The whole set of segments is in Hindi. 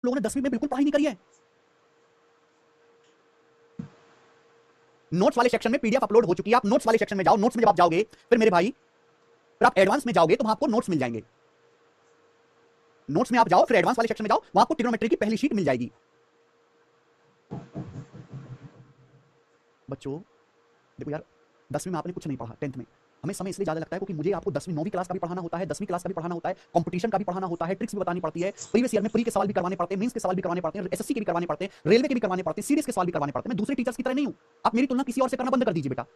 लोगों ने 10वीं में बिल्कुल पढ़ाई नहीं करी है। नोट्स वाले सेक्शन में पीडीएफ अपलोड हो चुकी है, आप नोट्स वाले सेक्शन में जाओ, नोट्स में जब आप जाओगे फिर मेरे भाई, फिर आप एडवांस में जाओगे तो वहां आपको नोट्स मिल जाएंगे। नोट्स में आप जाओ, फिर एडवांस वाले सेक्शन में जाओ, वहां आपको ट्रिग्नोमेट्री की पहली शीट मिल जाएगी। बच्चों देखो यार, 10वीं में आपने कुछ नहीं पढ़ा, 10th में हमें समय इसलिए ज्यादा लगता है क्योंकि मुझे आपको 10वीं 9वीं क्लास का भी पढ़ाना होता है, 10वीं क्लास का भी पढ़ाना होता है, कंपटीशन का भी पढ़ाना होता है, ट्रिक्स भी बतानी पड़ती है, प्रीवियस ईयर में प्री के सवाल भी करवाने पड़ते हैं, मेंस के सवाल भी करवाने पड़ते हैं, एसएससी के भी करवाने पड़ते हैं, रेलवे के भी करवाने पड़ते हैं, सीडीएस के सवाल भी करवाने पड़ते हैं। मैं दूसरे टीचर्स की तरह नहीं हूं, आप मेरी तुलना किसी और से करना बंद कर दीजिए बेटा।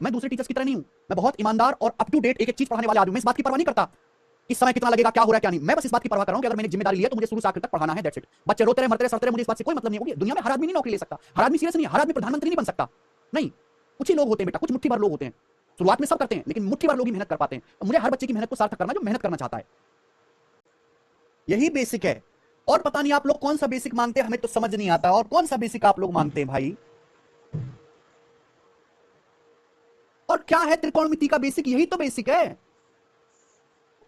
मैं दूसरे टीचर्स की तरह नहीं हूं, मैं बहुत ईमानदार और अप टू डेट एक एक चीज पढ़ाने वाले आदमी हूं। मैं इस बात की परवाह नहीं करता कि समय कितना लगेगा, क्या हो रहा है क्या नहीं। मैं बस इस बात की परवाह कर रहा हूं कि अगर मैंने जिम्मेदारी ली है तो मुझे शुरू से आखिर तक पढ़ाना है, दैट्स इट। बच्चे रोते रहे, मरते रहे, सड़ते रहे, मुझे इस बात से कोई मतलब नहीं होगी। दुनिया में हर आदमी नहीं नौकरी ले सकता, हर आदमी सीरियस नहीं है, हर आदमी प्रधानमंत्री नहीं बन सकता, नहीं। कुछ ही लोग होते हैं बेटा, कुछ मुट्ठी भर लोग होते हैं। शुरुआत में सब करते हैं लेकिन मुट्ठी भर लोग ही मेहनत कर पाते हैं। तो मुझे हर बच्चे की मेहनत को सार्थक करना जो मेहनत करना चाहता है, यही बेसिक है। और पता नहीं आप लोग कौन सा बेसिक मानते हैं, हमें तो समझ नहीं आता। और कौन सा बेसिक आप लोग मानते हैं भाई? और क्या है त्रिकोणमिति का बेसिक? यही तो बेसिक है।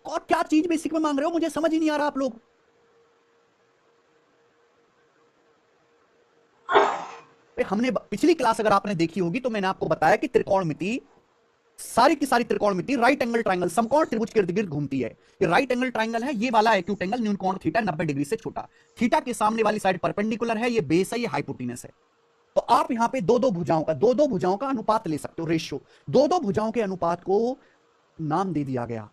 और क्या चीज बेसिक में मांग रहे हो, मुझे समझ ही नहीं आ रहा आप लोग। हमने पिछली क्लास अगर आपने देखी होगी तो मैंने आपको बताया कि त्रिकोणमिति, सारी की सारी त्रिकोणमिति राइट एंगल ट्रायंगल, समकोण त्रिभुज के इर्द गिर्द घूमती है। ये राइट एंगल ट्रायंगल है, ये वाला एक्यूट एंगल न्यून कोण थीटा 90 डिग्री से छोटा, थीटा के सामने वाली साइड परपेंडिकुलर है, ये बेस है, ये हाइपोटेनस है। तो आप यहां पे दो दो भुजाओं का अनुपात ले सकते हो, रेशियो। दो भुजाओं के अनुपात को नाम दे दिया गया